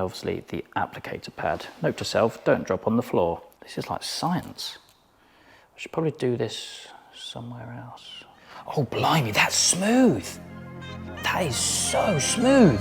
and obviously the applicator pad. Note to self, don't drop on the floor. This is like science. I should probably do this somewhere else. Oh, blimey, that's smooth. That is so smooth.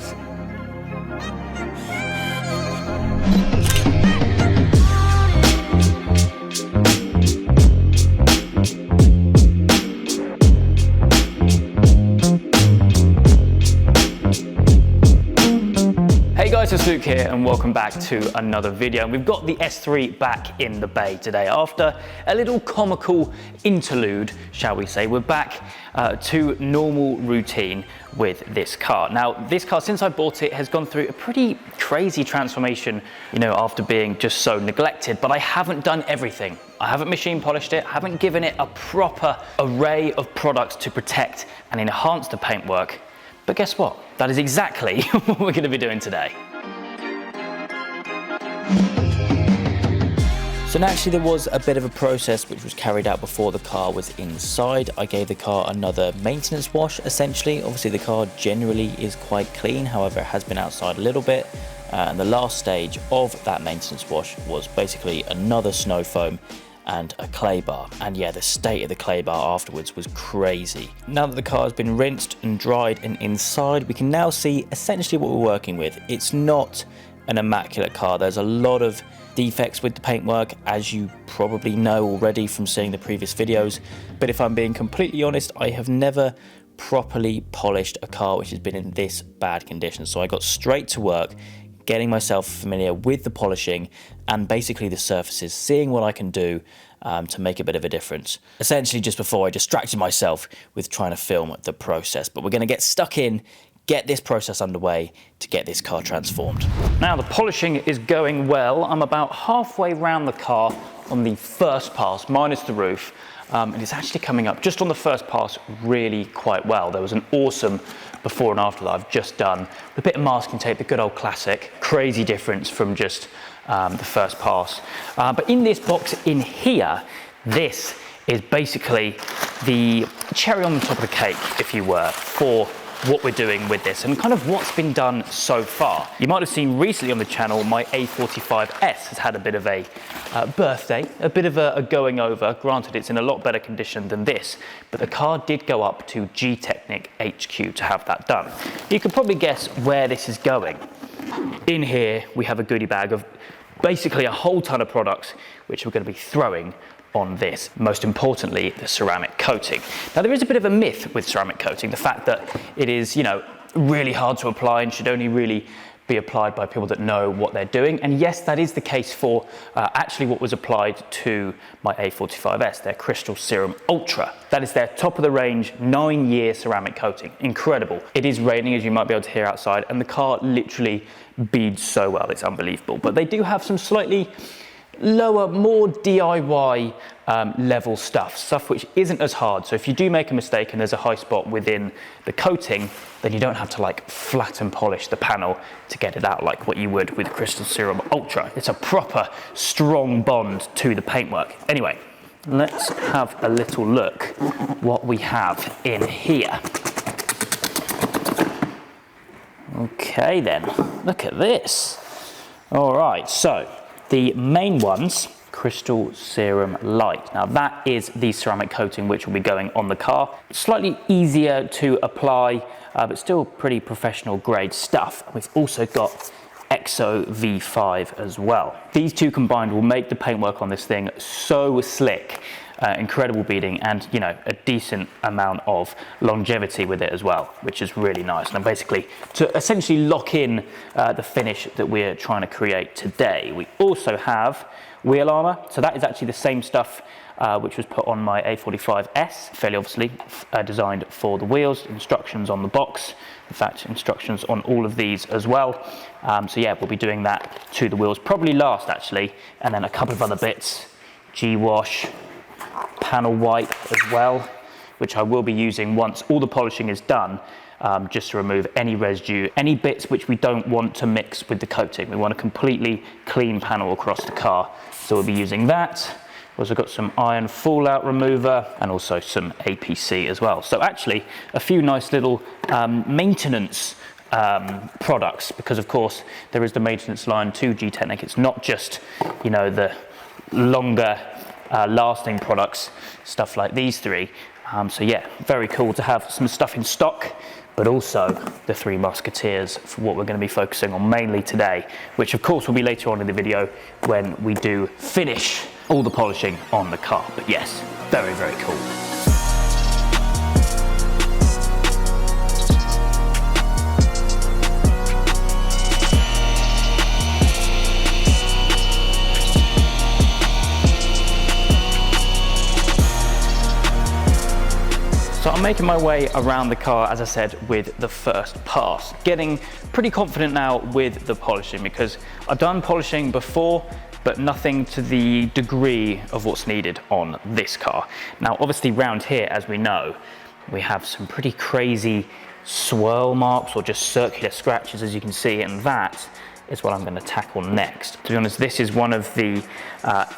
Hey guys, it's Luke here and welcome back to another video. We've got the S3 back in the bay today. After a little comical interlude, shall we say, we're back to normal routine with this car. Now, this car, since I bought it, has gone through a pretty crazy transformation, you know, after being just so neglected, but I haven't done everything. I haven't machine polished it, I haven't given it a proper array of products to protect and enhance the paintwork. But guess what? That is exactly what we're going to be doing today. So naturally there was a bit of a process which was carried out before the car was inside. I gave the car another maintenance wash essentially. Obviously the car generally is quite clean, however it has been outside a little bit. And the last stage of that maintenance wash was basically another snow foam and a clay bar. And yeah, the state of the clay bar afterwards was crazy. Now that the car has been rinsed and dried and inside, we can now see essentially what we're working with. It's not an immaculate car. There's a lot of defects with the paintwork, as you probably know already from seeing the previous videos. But if I'm being completely honest, I have never properly polished a car which has been in this bad condition. So I got straight to work, getting myself familiar with the polishing and basically the surfaces, seeing what I can do to make a bit of a difference. Essentially just before I distracted myself with trying to film the process. But we're going to get stuck in, get this process underway to get this car transformed. Now the polishing is going well. I'm about halfway around the car on the first pass, minus the roof. And it's actually coming up just on the first pass really quite well. There was an awesome before and after that I've just done. A bit of masking tape, the good old classic. Crazy difference from just the first pass. But in this box in here, this is basically the cherry on the top of the cake, if you were, for what we're doing with this and kind of what's been done so far. You might have seen recently on the channel my A45S has had a bit of a birthday, a bit of a going over. Granted, it's in a lot better condition than this, but the car did go up to G-Technic HQ to have that done. You can probably guess where this is going. In here we have a goodie bag of basically a whole ton of products which we're going to be throwing on this, most importantly the ceramic coating. Now there is a bit of a myth with ceramic coating, the fact that it is, you know, really hard to apply and should only really be applied by people that know what they're doing. And yes, that is the case for actually what was applied to my A45S, their Crystal Serum Ultra. That is their top of the range 9-year ceramic coating. Incredible. It is raining, as you might be able to hear outside, and the car literally beads so well, it's unbelievable. But they do have some slightly lower, more DIY level stuff which isn't as hard. So if you do make a mistake and there's a high spot within the coating, then you don't have to like flatten polish the panel to get it out like what you would with Crystal Serum Ultra. It's a proper strong bond to the paintwork. Anyway, let's have a little look what we have in here. Okay then, look at this. All right, so the main ones, Crystal Serum Light. Now that is the ceramic coating which will be going on the car. Slightly easier to apply, but still pretty professional grade stuff. We've also got Exo V5 as well. These two combined will make the paintwork on this thing so slick. Incredible beading and, you know, a decent amount of longevity with it as well, which is really nice. And basically to essentially lock in the finish that we're trying to create today. We also have wheel armor. So that is actually the same stuff which was put on my A45S, fairly obviously designed for the wheels. Instructions on the box. In fact, instructions on all of these as well. So yeah, we'll be doing that to the wheels, probably last actually, and then a couple of other bits, G-wash, panel wipe as well, which I will be using once all the polishing is done, just to remove any residue, any bits which we don't want to mix with the coating. We want a completely clean panel across the car, so we'll be using that. Also got some iron fallout remover and also some APC as well. So actually a few nice little maintenance products, because of course there is the maintenance line to G-Technic. It's not just, you know, the longer lasting products, stuff like these three. So yeah, very cool to have some stuff in stock, but also the Three Musketeers for what we're going to be focusing on mainly today, which of course will be later on in the video when we do finish all the polishing on the car. But yes, very, very cool. So I'm making my way around the car, as I said, with the first pass. Getting pretty confident now with the polishing, because I've done polishing before, but nothing to the degree of what's needed on this car. Now, obviously round here, as we know, we have some pretty crazy swirl marks or just circular scratches, as you can see, and that is what I'm going to tackle next. To be honest, this is one of the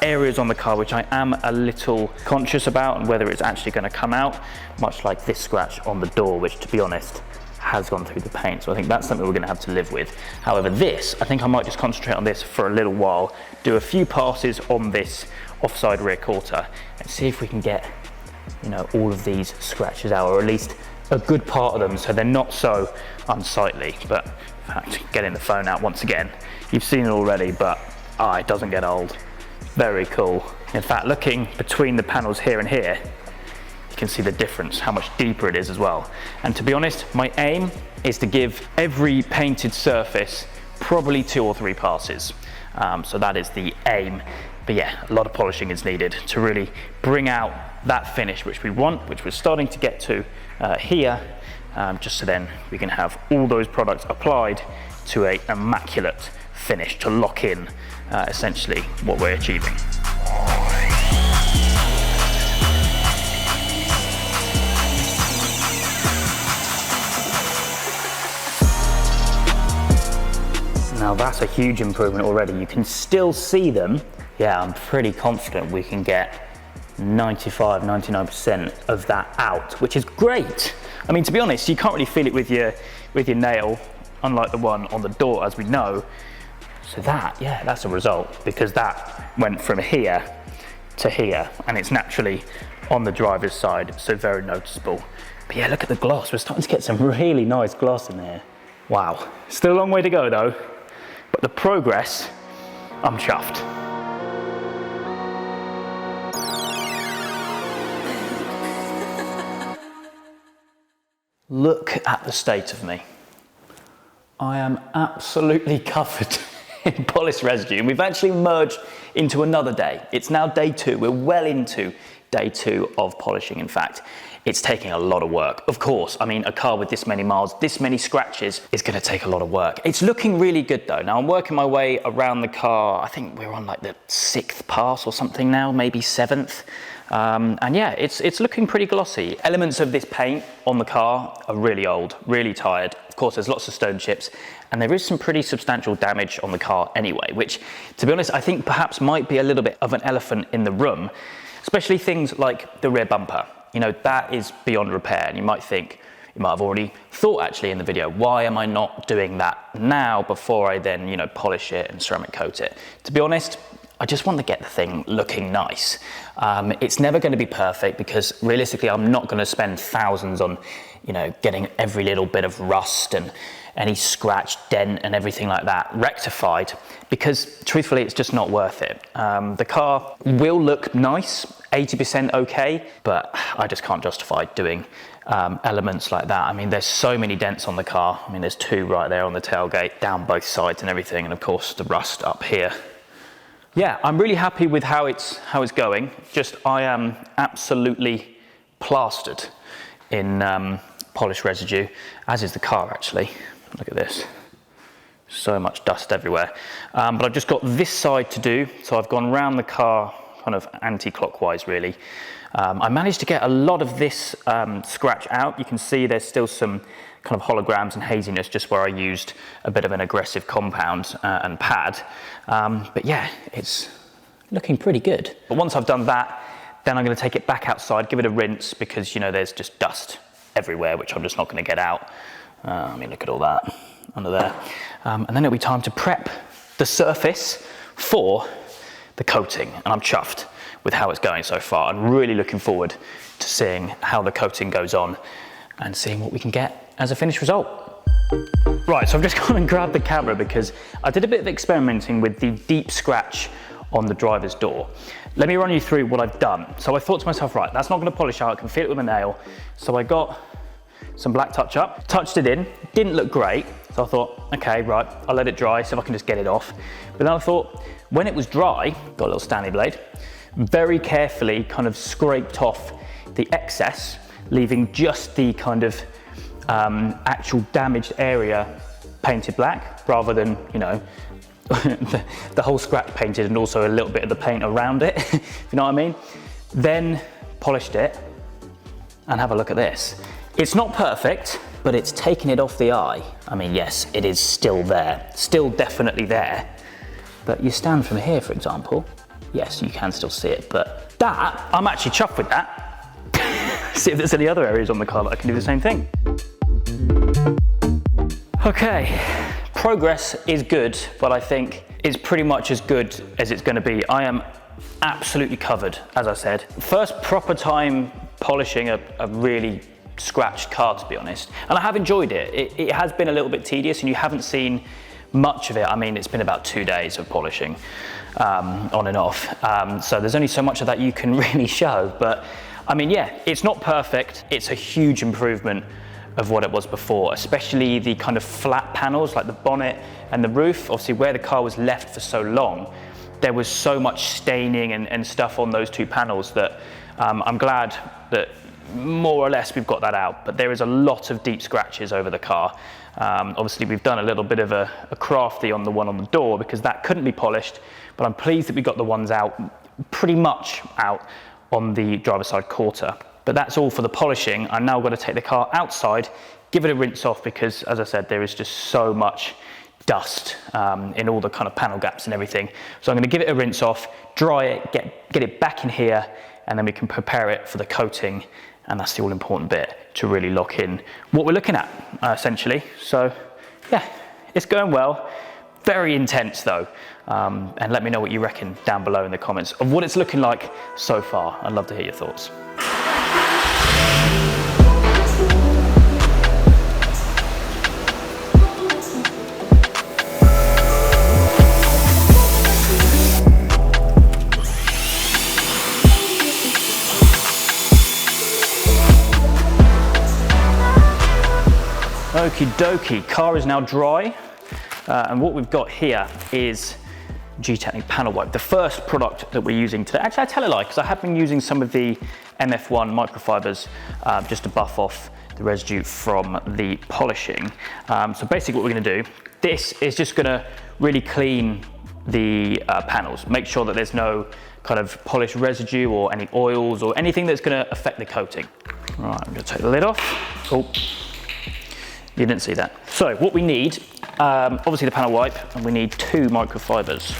areas on the car which I am a little conscious about, and whether it's actually going to come out, much like this scratch on the door, which, to be honest, has gone through the paint. So I think that's something we're going to have to live with. However, this, I think I might just concentrate on this for a little while, do a few passes on this offside rear quarter, and see if we can get, you know, all of these scratches out, or at least a good part of them, so they're not so unsightly. But in fact, getting the phone out once again, you've seen it already, but it doesn't get old. Very cool. In fact, looking between the panels here and here, you can see the difference, how much deeper it is as well. And to be honest, my aim is to give every painted surface probably 2 or 3 passes. So that is the aim. But yeah, a lot of polishing is needed to really bring out that finish which we want, which we're starting to get to here, just so then we can have all those products applied to an immaculate finish to lock in essentially what we're achieving. Now that's a huge improvement already. You can still see them. Yeah, I'm pretty confident we can get 95, 99% of that out, which is great. I mean, to be honest, you can't really feel it with your nail, unlike the one on the door, as we know. So that, yeah, that's a result, because that went from here to here, and it's naturally on the driver's side, so very noticeable. But yeah, look at the gloss. We're starting to get some really nice gloss in there. Wow. Still a long way to go though, but the progress, I'm chuffed. Look at the state of me. I am absolutely covered in polish residue, and we've actually merged into another day. It's now day 2. We're well into day 2 of polishing. In fact, it's taking a lot of work. Of course, I mean, a car with this many miles, this many scratches, is going to take a lot of work. It's looking really good though. Now I'm working my way around the car. I think we're on like the 6th pass or something now, maybe 7th. And yeah, it's looking pretty glossy. Elements of this paint on the car are really old, really tired. Of course, there's lots of stone chips, and there is some pretty substantial damage on the car anyway, which, to be honest, I think perhaps might be a little bit of an elephant in the room, especially things like the rear bumper. You know, that is beyond repair, and you might have already thought actually in the video, why am I not doing that now before I then, you know, polish it and ceramic coat it? To be honest, I just want to get the thing looking nice. It's never going to be perfect, because realistically I'm not going to spend thousands on, you know, getting every little bit of rust and any scratch, dent and everything like that rectified, because truthfully it's just not worth it. The car will look nice, 80% okay, but I just can't justify doing elements like that. I mean, there's so many dents on the car. I mean, there's 2 right there on the tailgate, down both sides and everything, and of course the rust up here. Yeah, I'm really happy with how it's going. Just, I am absolutely plastered in polish residue, as is the car actually. Look at this, so much dust everywhere. But I've just got this side to do, so I've gone round the car kind of anti-clockwise really. I managed to get a lot of this scratch out. You can see there's still some kind of holograms and haziness just where I used a bit of an aggressive compound and pad. But yeah, it's looking pretty good. But once I've done that, then I'm going to take it back outside, give it a rinse, because, you know, there's just dust everywhere, which I'm just not going to get out. I mean, look at all that under there. And then it'll be time to prep the surface for the coating. And I'm chuffed with how it's going so far. I'm really looking forward to seeing how the coating goes on and seeing what we can get as a finished result. Right, so I've just gone and grabbed the camera because I did a bit of experimenting with the deep scratch on the driver's door. Let me run you through what I've done. So I thought to myself, right, that's not gonna polish out, I can feel it with a nail. So I got some black touch up, touched it in, didn't look great. So I thought, okay, right, I'll let it dry, see if I can just get it off. But then I thought, when it was dry, got a little Stanley blade, very carefully kind of scraped off the excess, leaving just the kind of actual damaged area painted black, rather than, you know, the whole scratch painted and also a little bit of the paint around it, if you know what I mean. Then polished it, and have a look at this. It's not perfect, but it's taken it off the eye. I mean, yes, it is still there, still definitely there. But you stand from here, for example, yes, you can still see it, but that, I'm actually chuffed with that. See if there's any other areas on the car that I can do the same thing. Okay, progress is good, but I think it's pretty much as good as it's gonna be. I am absolutely covered, as I said. First proper time polishing a really scratched car, to be honest. And I have enjoyed it. It has been a little bit tedious and you haven't seen much of it. I mean, it's been about 2 days of polishing on and off. So there's only so much of that you can really show. But I mean, yeah, it's not perfect. It's a huge improvement of what it was before, especially the kind of flat panels like the bonnet and the roof. Obviously where the car was left for so long, there was so much staining and stuff on those two panels that I'm glad that more or less we've got that out, but there is a lot of deep scratches over the car. Obviously we've done a little bit of a crafty on the one on the door because that couldn't be polished, but I'm pleased that we got the ones out, pretty much out on the driver's side quarter. But that's all for the polishing. I'm now going to take the car outside, give it a rinse off because, as I said, there is just so much dust in all the kind of panel gaps and everything. So I'm going to give it a rinse off, dry it, get it back in here, and then we can prepare it for the coating. And that's the all important bit to really lock in what we're looking at, essentially. So yeah, it's going well. Very intense though. And let me know what you reckon down below in the comments of what it's looking like so far. I'd love to hear your thoughts. Okie dokie, car is now dry, and what we've got here is G-Technic panel wipe, the first product that we're using today. Actually, I tell a lie, because I have been using some of the MF1 microfibers just to buff off the residue from the polishing. So basically what we're gonna do, this is just gonna really clean the panels, make sure that there's no kind of polish residue or any oils or anything that's gonna affect the coating. Right, I'm gonna take the lid off. Oh. You didn't see that. So what we need, obviously the panel wipe, and we need 2 microfibers.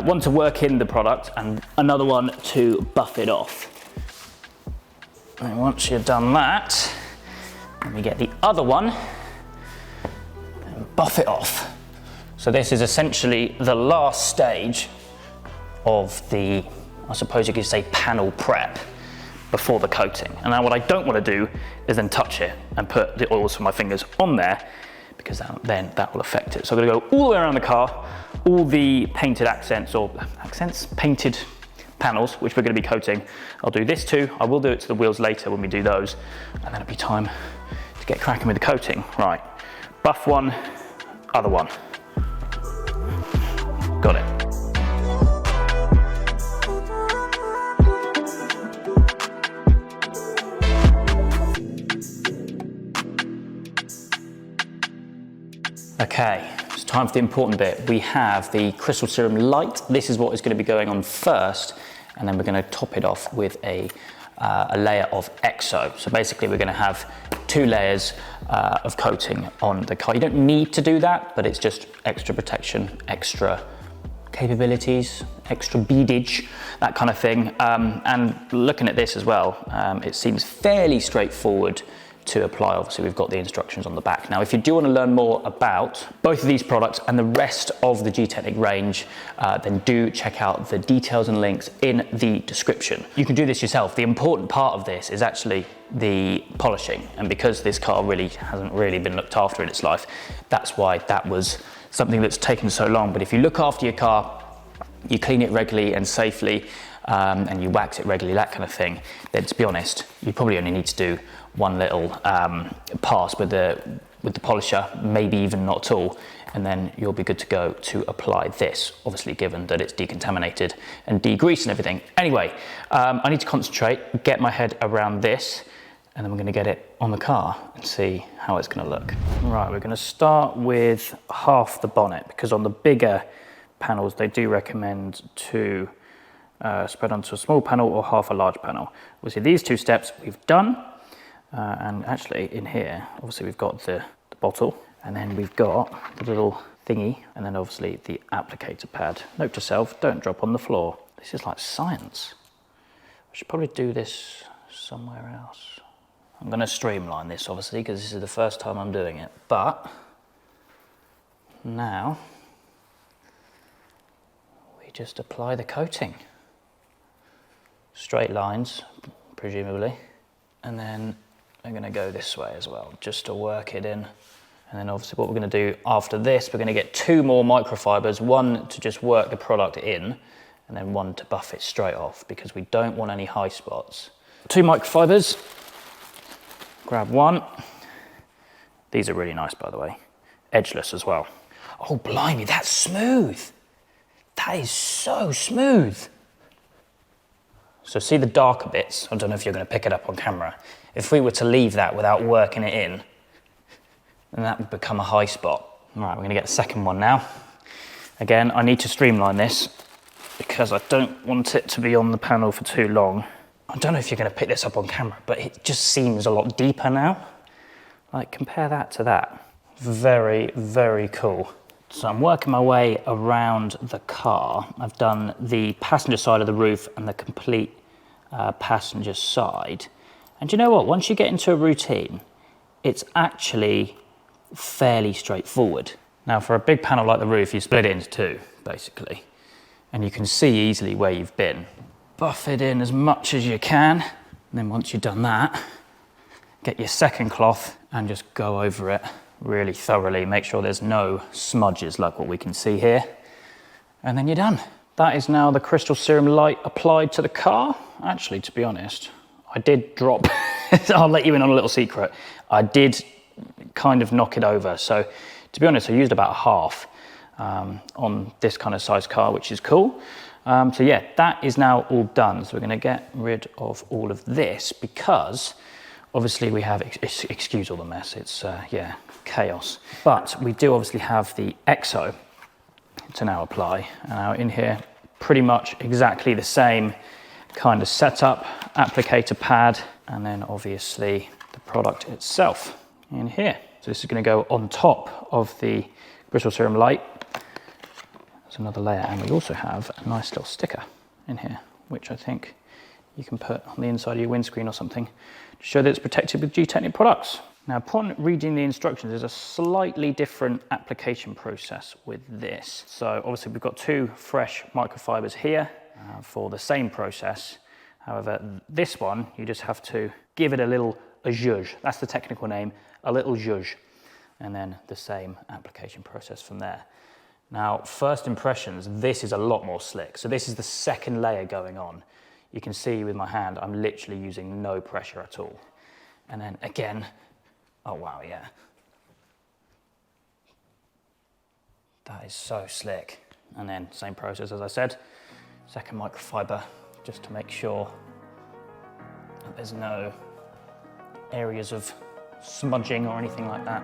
One to work in the product and another one to buff it off. And once you've done that, then we get the other one and buff it off. So this is essentially the last stage of the, I suppose you could say, panel prep before the coating. And now what I don't want to do is then touch it and put the oils from my fingers on there, because then that will affect it. So I'm going to go all the way around the car, all the painted painted panels, which we're going to be coating. I'll do this too. I will do it to the wheels later when we do those, and then it'll be time to get cracking with the coating. Right, buff one, other one. Got it. Okay, it's time for the important bit. We have the Crystal Serum Light. This is what is going to be going on first, and then we're going to top it off with a layer of Exo. So basically we're going to have 2 layers of coating on the car. You don't need to do that, but it's just extra protection, extra capabilities, extra beadage, that kind of thing. And looking at this as well, it seems fairly straightforward to apply. Obviously we've got the instructions on the back. Now if you do want to learn more about both of these products and the rest of the G-Technic range, then do check out the details and links in the description. You can do this yourself. The important part of this is actually the polishing, and because this car really hasn't really been looked after in its life, that's why that was something that's taken so long. But if you look after your car, you clean it regularly and safely, and you wax it regularly, that kind of thing, then to be honest, you probably only need to do one little pass with the polisher, maybe even not at all, and then you'll be good to go to apply this, obviously given that it's decontaminated and degreased and everything. Anyway, I need to concentrate, get my head around this, and then we're going to get it on the car and see how it's going to look. Right, we're going to start with half the bonnet, because on the bigger panels they do recommend to spread onto a small panel or half a large panel. Obviously these two steps we've done, and actually in here obviously we've got the bottle, and then we've got the little thingy, and then obviously the applicator pad. Note to self, don't drop on the floor. This is like science. I should probably do this somewhere else. I'm going to streamline this obviously because this is the first time I'm doing it, but now we just apply the coating. Straight lines, presumably, and then I'm going to go this way as well, just to work it in. And then obviously what we're going to do after this, we're going to get 2 more microfibers, one to just work the product in, and then one to buff it straight off, because we don't want any high spots. 2 microfibers, grab one. These are really nice, by the way, edgeless as well. Oh blimey, that's smooth. That is so smooth. So see the darker bits, I don't know if you're going to pick it up on camera. If we were to leave that without working it in, then that would become a high spot. All right, we're going to get the second one now. Again, I need to streamline this because I don't want it to be on the panel for too long. I don't know if you're going to pick this up on camera, but it just seems a lot deeper now. Like, compare that to that. Very, very cool. So I'm working my way around the car. I've done the passenger side of the roof and the complete passenger side. And you know what? Once you get into a routine, it's actually fairly straightforward. Now for a big panel like the roof, you split it into 2, basically. And you can see easily where you've been. Buff it in as much as you can. And then once you've done that, get your second cloth and just go over it really thoroughly. Make sure there's no smudges like what we can see here. And then you're done. That is now the Crystal Serum Light applied to the car. Actually, to be honest, I did drop, I'll let you in on a little secret. I did kind of knock it over. So to be honest, I used about half on this kind of size car, which is cool. So yeah, that is now all done. So we're gonna get rid of all of this because obviously we have, excuse all the mess, it's yeah, chaos. But we do obviously have the EXO to now apply. Now in here, pretty much exactly the same kind of setup, applicator pad, and then obviously the product itself in here. So this is going to go on top of the Crystal Serum Light. There's another layer, and we also have a nice little sticker in here, which I think you can put on the inside of your windscreen or something to show that it's protected with G-Technic products. Now, upon reading the instructions, there's a slightly different application process with this. So obviously we've got 2 fresh microfibers here for the same process. However, this one, you just have to give it a little zhuzh. That's the technical name, a little zhuzh. And then the same application process from there. Now, first impressions, this is a lot more slick. So this is the second layer going on. You can see with my hand, I'm literally using no pressure at all. And then again, oh wow, yeah. That is so slick. And then same process as I said, second microfiber, just to make sure that there's no areas of smudging or anything like that.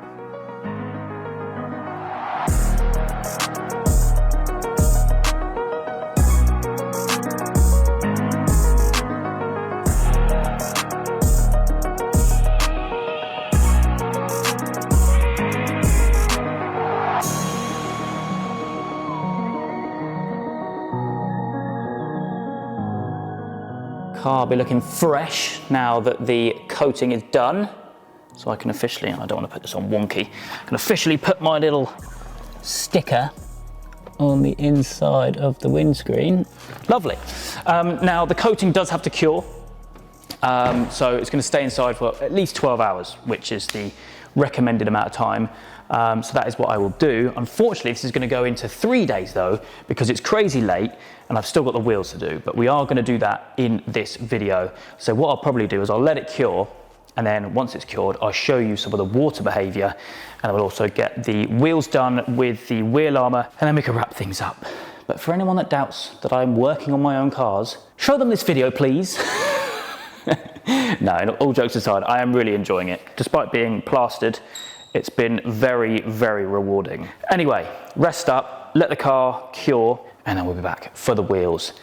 Car will be looking fresh now that the coating is done. So I can officially, and I don't want to put this on wonky, I can officially put my little sticker on the inside of the windscreen. Lovely. Now the coating does have to cure. So it's going to stay inside for at least 12 hours, which is the recommended amount of time. So that is what I will do. Unfortunately, this is going to go into 3 days though, because it's crazy late and I've still got the wheels to do, but we are going to do that in this video. So what I'll probably do is I'll let it cure, and then once it's cured, I'll show you some of the water behavior, and I will also get the wheels done with the wheel armor, and then we can wrap things up. But for anyone that doubts that I'm working on my own cars, show them this video, please. No, all jokes aside, I am really enjoying it. Despite being plastered, it's been very, very rewarding. Anyway, rest up, let the car cure, and then we'll be back for the wheels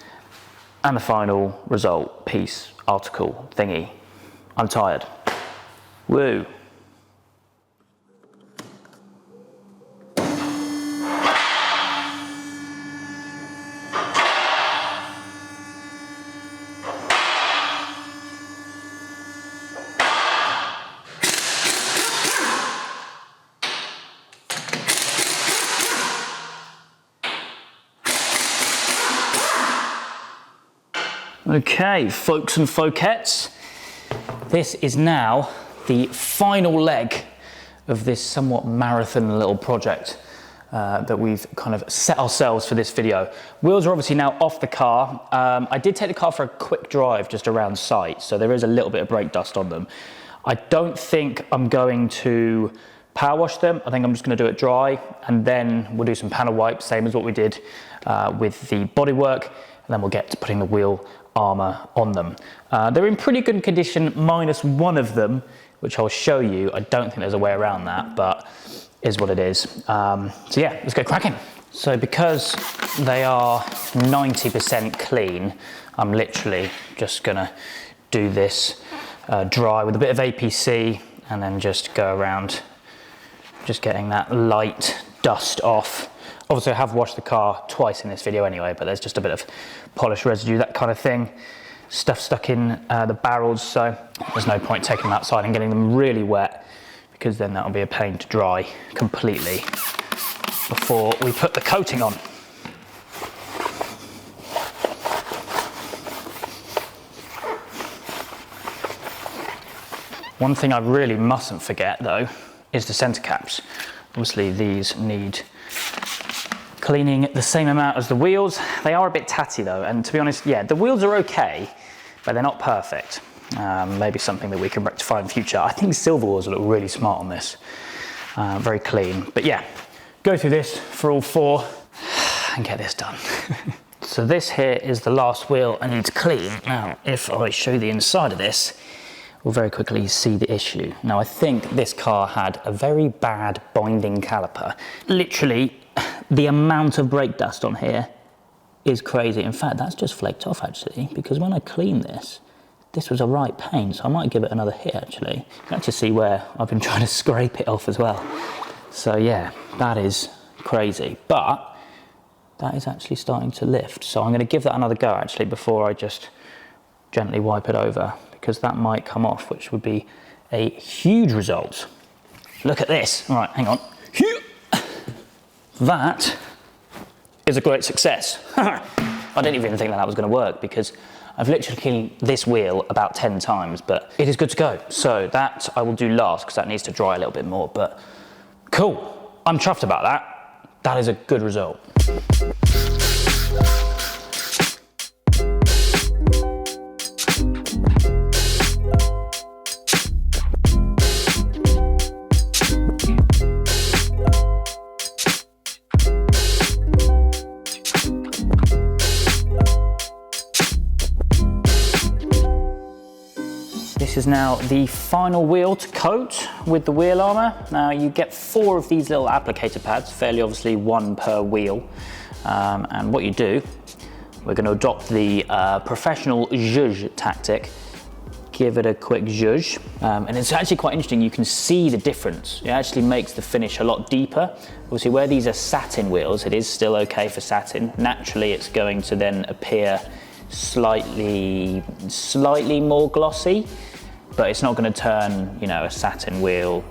and the final result, piece, article, thingy. I'm tired. Woo. Okay, folks and folkettes, this is now the final leg of this somewhat marathon little project that we've kind of set ourselves for this video. Wheels are obviously now off the car. I did take the car for a quick drive just around site, so there is a little bit of brake dust on them. I don't think I'm going to power wash them. I think I'm just going to do it dry, and then we'll do some panel wipes, same as what we did with the bodywork, and then we'll get to putting the wheel armor on them. They're in pretty good condition, minus one of them, which I'll show you. I don't think there's a way around that, but is what it is. So yeah, let's get cracking. So because they are 90% clean, I'm literally just gonna do this dry with a bit of APC, and then just go around just getting that light dust off. Obviously I have washed the car twice in this video anyway, but there's just a bit of polish residue, that kind of thing. Stuff stuck in the barrels, so there's no point taking them outside and getting them really wet, because then that'll be a pain to dry completely before we put the coating on. One thing I really mustn't forget though is the center caps. Obviously these need cleaning the same amount as the wheels. They are a bit tatty though, and to be honest, yeah, the wheels are okay, but they're not perfect. Maybe something that we can rectify in future. I think silver wheels look really smart on this. Very clean. But yeah, go through this for all four and get this done. So this here is the last wheel I need to clean. Now, if I show the inside of this, we'll very quickly see the issue. Now, I think this car had a very bad binding caliper. Literally, the amount of brake dust on here is crazy. In fact, that's just flaked off actually, because when I clean this was a right pain, so I might give it another hit actually. You can actually see where I've been trying to scrape it off as well. So yeah, that is crazy, but that is actually starting to lift. So I'm going to give that another go actually before I just gently wipe it over, because that might come off, which would be a huge result. Look at this. All right, hang on. That is a great success. I didn't even think that that was going to work, because I've literally cleaned this wheel about 10 times, but it is good to go. So that I will do last, because that needs to dry a little bit more, but cool. I'm chuffed about that. That is a good result. This is now the final wheel to coat with the wheel armor. Now you get 4 of these little applicator pads, fairly obviously 1 per wheel. And what you do, we're going to adopt the professional zhuzh tactic. Give it a quick zhuzh. And it's actually quite interesting, you can see the difference. It actually makes the finish a lot deeper. Obviously where these are satin wheels, it is still okay for satin. Naturally it's going to then appear slightly more glossy. but it's not going to turn, you know, a satin wheel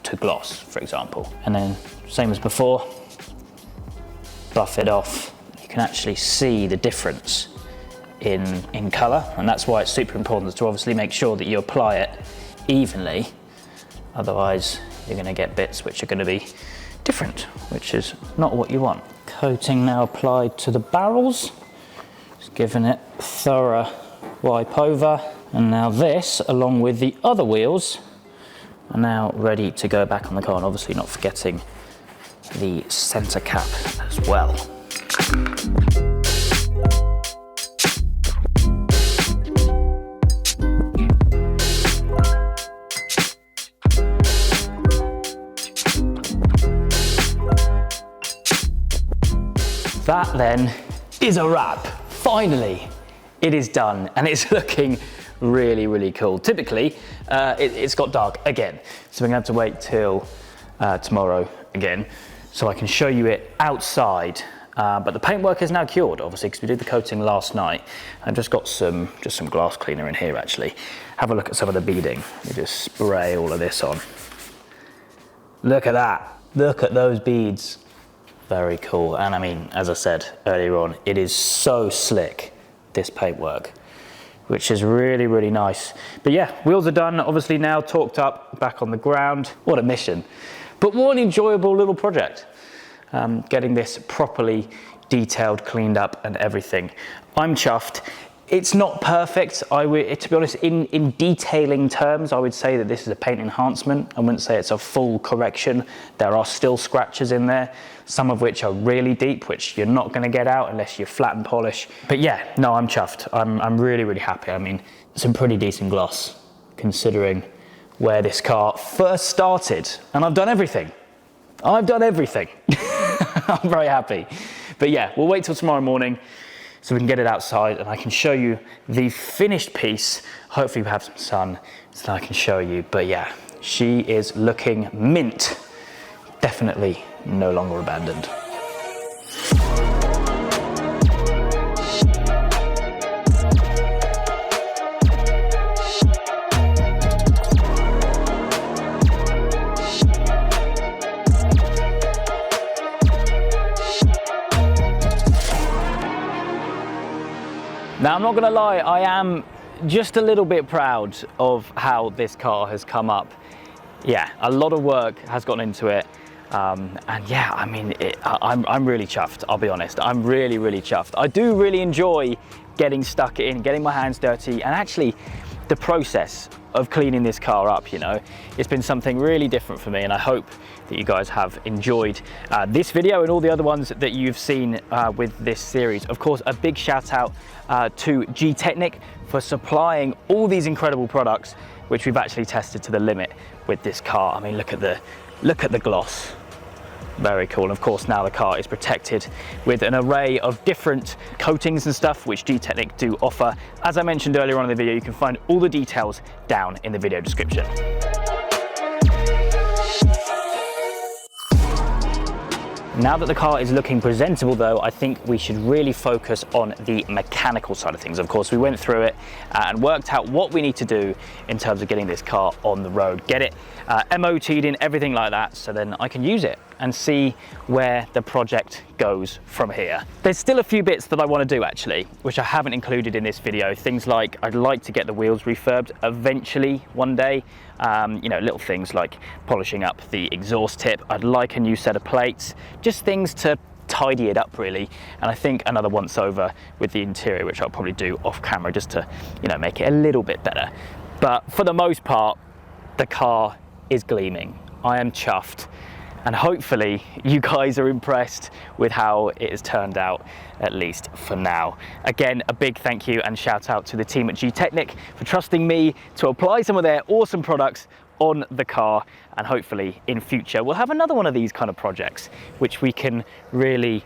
to gloss, for example. And then same as before, buff it off. You can actually see the difference in color, and that's why it's super important to obviously make sure that you apply it evenly. Otherwise, you're going to get bits which are going to be different, which is not what you want. Coating now applied to the barrels. Just giving it a thorough wipe over. And now this, along with the other wheels, are now ready to go back on the car, and obviously not forgetting the center cap as well. That then is a wrap. Finally, it is done, and it's looking really, really cool. Typically, it's got dark again, so we're gonna have to wait till tomorrow again, so I can show you it outside. But the paintwork is now cured, obviously, because we did the coating last night. I've just got some glass cleaner in here, actually. Have a look at some of the beading. We just spray all of this on. Look at that. Look at those beads. Very cool. And I mean, as I said earlier on, it is so slick, this paintwork, which is really, really nice. But yeah, wheels are done, obviously now torqued up, back on the ground. What a mission. But what an enjoyable little project. Getting this properly detailed, cleaned up and everything. I'm chuffed. It's not perfect. To be honest, in detailing terms, I would say that this is a paint enhancement. I wouldn't say it's a full correction. There are still scratches in there, some of which are really deep, which you're not gonna get out unless you flat and polish. But yeah, no, I'm chuffed. I'm really, really happy. I mean, some pretty decent gloss, considering where this car first started. And I've done everything. I've done everything. I'm very happy. But yeah, we'll wait till tomorrow morning so we can get it outside and I can show you the finished piece. Hopefully we have some sun so that I can show you. But yeah, she is looking mint. Definitely no longer abandoned. Now, I'm not gonna lie, I am just a little bit proud of how this car has come up. Yeah, a lot of work has gone into it. And yeah, I mean, I'm really chuffed, I'll be honest. I'm really, really chuffed. I do really enjoy getting stuck in, getting my hands dirty, and actually the process of cleaning this car up, you know. It's been something really different for me, and I hope that you guys have enjoyed this video and all the other ones that you've seen with this series. Of course, a big shout out to G-Technic for supplying all these incredible products, which we've actually tested to the limit with this car. I mean, look at the gloss. Very cool. And of course, now the car is protected with an array of different coatings and stuff, which G-Technic do offer. As I mentioned earlier on in the video, you can find all the details down in the video description. Now that the car is looking presentable though, I think we should really focus on the mechanical side of things. Of course, we went through it and worked out what we need to do in terms of getting this car on the road, get it MOT'd in, everything like that, so then I can use it and see where the project goes from here. There's still a few bits that I want to do actually, which I haven't included in this video. Things like I'd like to get the wheels refurbed eventually one day. You know, little things like polishing up the exhaust tip. I'd like a new set of plates, just things to tidy it up really. And I think another once over with the interior, which I'll probably do off camera just to, you know, make it a little bit better. But for the most part, the car is gleaming. I am chuffed. And hopefully you guys are impressed with how it has turned out, at least for now. Again, a big thank you and shout out to the team at G-Technic for trusting me to apply some of their awesome products on the car, and hopefully in future we'll have another one of these kind of projects which we can really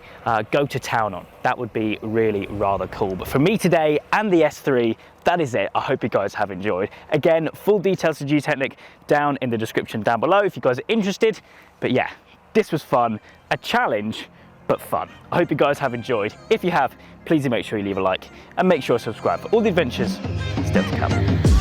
go to town on. That would be really rather cool. But for me today and the S3, that is it. I hope you guys have enjoyed. Again, full details to G-Technic down in the description down below if you guys are interested. But yeah, this was fun, a challenge, but fun. I hope you guys have enjoyed. If you have, please do make sure you leave a like and make sure to subscribe for all the adventures still to come.